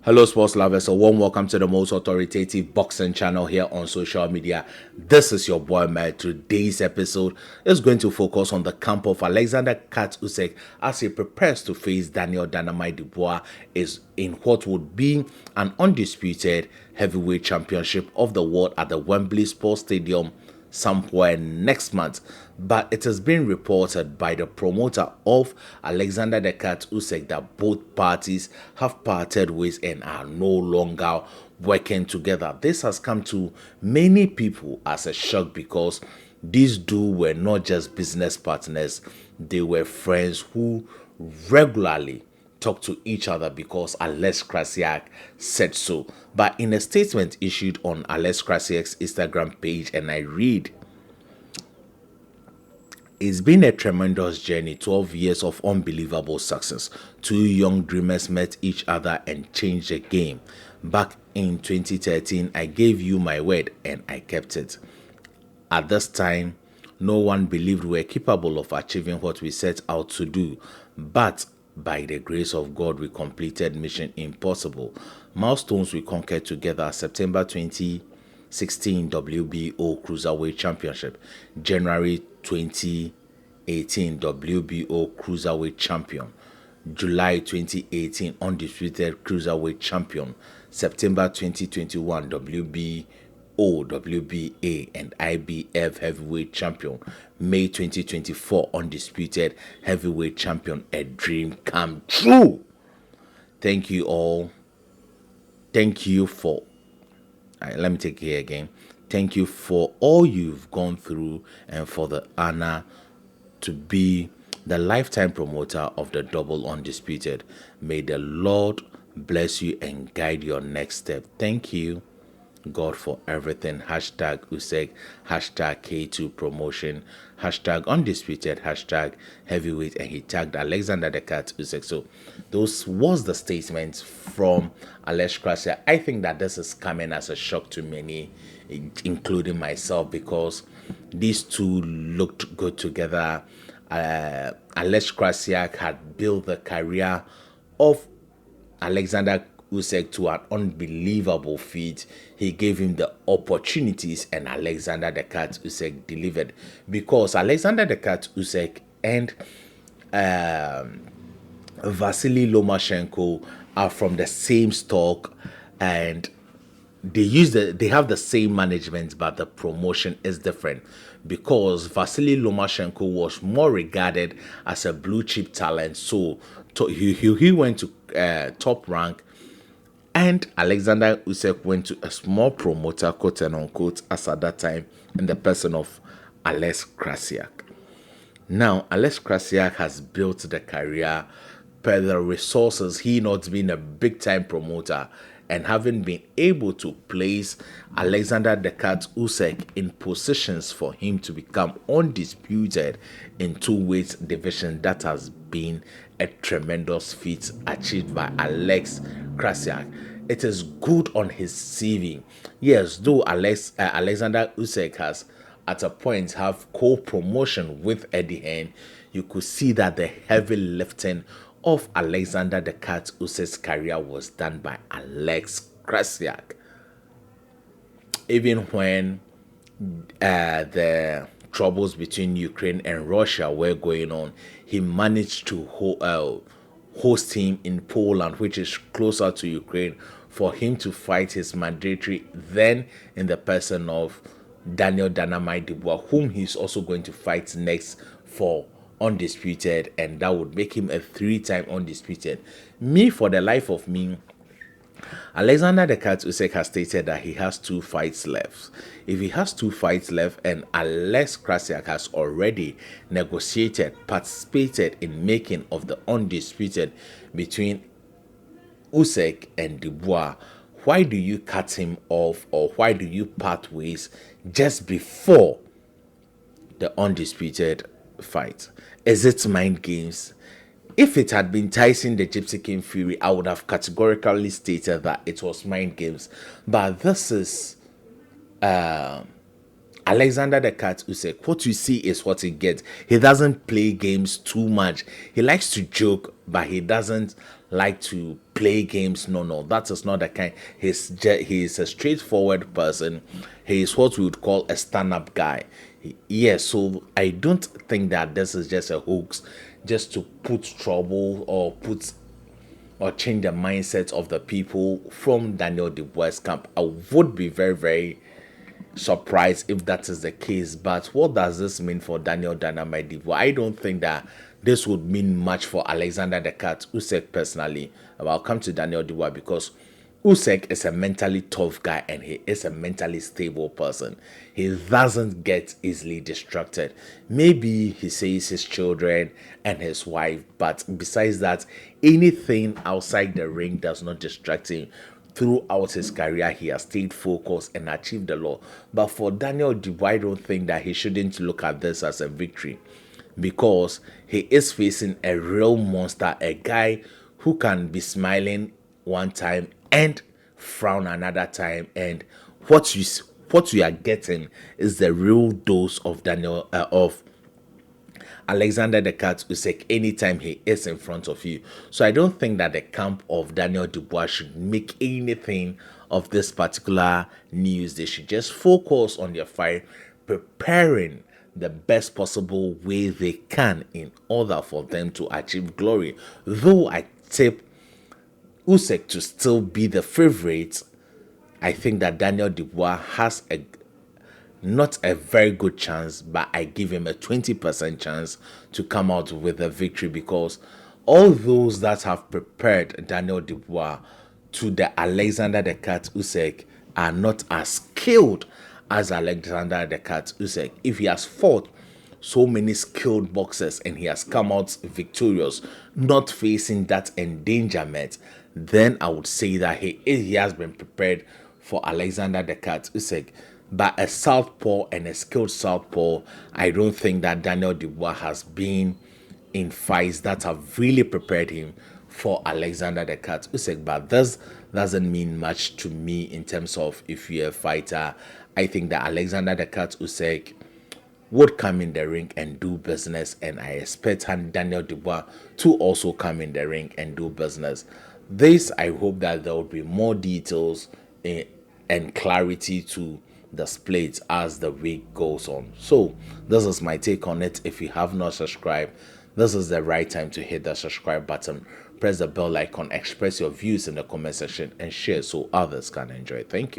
Hello, sports lovers. A warm welcome to the most authoritative boxing channel here on social media. This is your boy, Matt. Today's episode is going to focus on the camp of Oleksandr Usyk as he prepares to face Daniel Dynamite Dubois is in what would be an undisputed heavyweight championship of the world at the Wembley Sports Stadium somewhere next month. But it has been reported by the promoter of Oleksandr Usyk that both parties have parted ways and are no longer working together. This has come to many people as a shock because these two were not just business partners, they were friends who regularly talk to each other because Alex Krassyuk said so. But in a statement issued on Alex Krasyuk's Instagram page, and I read, "It's been a tremendous journey, 12 years of unbelievable success. Two young dreamers met each other and changed the game. Back in 2013, I gave you my word and I kept it. At this time, no one believed we were capable of achieving what we set out to do, but by the grace of God, we completed Mission Impossible. Milestones we conquered together: September 2016 WBO Cruiserweight Championship, January 2018 WBO Cruiserweight Champion, July 2018 Undisputed Cruiserweight Champion, September 2021 WBO, WBA, and IBF Heavyweight Champion, May 2024 Undisputed Heavyweight Champion. A dream come true. Thank you all. Thank you for, let me take it here again. Thank you for all you've gone through and for the honor to be the lifetime promoter of the Double Undisputed. May the Lord bless you and guide your next step. Thank you, God, for everything. Hashtag Usyk, hashtag K2 promotion, hashtag undisputed, hashtag heavyweight," and he tagged Oleksandr Usyk. So those was the statement from Alex Krassyuk. I think that this is coming as a shock to many, including myself, because these two looked good together. Alex Krassyuk had built the career of Oleksandr Usyk to an unbelievable feat. He gave him the opportunities, and Oleksandr Usyk delivered, because Oleksandr Usyk and Vasily Lomachenko are from the same stock, and they have the same management, but the promotion is different, because Vasily Lomachenko was more regarded as a blue chip talent, so he went to top rank, and Oleksandr Usyk went to a small promoter, quote and unquote, as at that time, in the person of Alex Krassyuk. Now, Alex Krassyuk has built the career per the resources, he not being a big time promoter and having been able to place Oleksandr Usyk in positions for him to become undisputed in two weight division. That has been a tremendous feat achieved by Alex Krassyuk. It is good on his CV. Yes, though Oleksandr Usyk has at a point have co-promotion with Eddie Hearn, you could see that the heavy lifting of Oleksandr Usyk's career was done by Alex Krassyuk. Even when the troubles between Ukraine and Russia were going on, he managed to host him in Poland, which is closer to Ukraine, for him to fight his mandatory, then in the person of Daniel Dynamite Dubois, whom he's also going to fight next for undisputed, and that would make him a 3-time undisputed. Me, for the life of me, Oleksandr Usyk has stated that he has 2 fights left. If he has 2 fights left, and Alex Krassyuk has already negotiated, participated in making of the undisputed between Usyk and Dubois, why do you cut him off, or why do you part ways just before the undisputed fight? Is it mind games? If it had been Tyson the Gypsy King Fury, I would have categorically stated that it was mind games. But this is Alex Alexander the Cat Usyk, what you see is what you get. He doesn't play games too much. He likes to joke, but he doesn't like to play games. No, no, that is not the kind. He's a straightforward person. He is what we would call a stand-up guy. Yes, so I don't think that this is just a hoax, just to put trouble or change the mindset of the people from Daniel Dubois' camp. I would be very, very surprised if that is the case. But what does this mean for Daniel Dynamite Dubois? I don't think that this would mean much for Alexander the Cat Usyk personally. I'll come to Daniel Dubois because Usyk is a mentally tough guy and he is a mentally stable person. He doesn't get easily distracted. Maybe he says his children and his wife, but besides that, anything outside the ring does not distract him. Throughout his career, he has stayed focused and achieved a lot. But for Daniel Dubois, I don't think that he shouldn't look at this as a victory because he is facing a real monster, a guy who can be smiling one time and frown another time. And what you are getting is the real dose of Alexander the Cat Usyk anytime he is in front of you. So I don't think that the camp of Daniel Dubois should make anything of this particular news. They should just focus on their fight, preparing the best possible way they can in order for them to achieve glory. Though I tip Usyk to still be the favorite, I think that Daniel Dubois has a not a very good chance, but I give him a 20% chance to come out with a victory because all those that have prepared Daniel Dubois to the Alexander the Cat Usyk are not as skilled as Alexander the Cat Usyk. If he has fought so many skilled boxers and he has come out victorious, not facing that endangerment, then I would say that he has been prepared for Alexander the Cat Usyk. But a southpaw and a skilled southpaw, I don't think that Daniel Dubois has been in fights that have really prepared him for Alexander the Cat Usyk. But this doesn't mean much to me in terms of if you're a fighter. I think that Alexander the Cat Usyk would come in the ring and do business, and I expect Daniel Dubois to also come in the ring and do business. This, I hope that there will be more details and clarity to the splits as the week goes on. So this is my take on it. If you have not subscribed, this is the right time to hit the subscribe button, press the bell icon, express your views in the comment section, and share so others can enjoy. Thank you.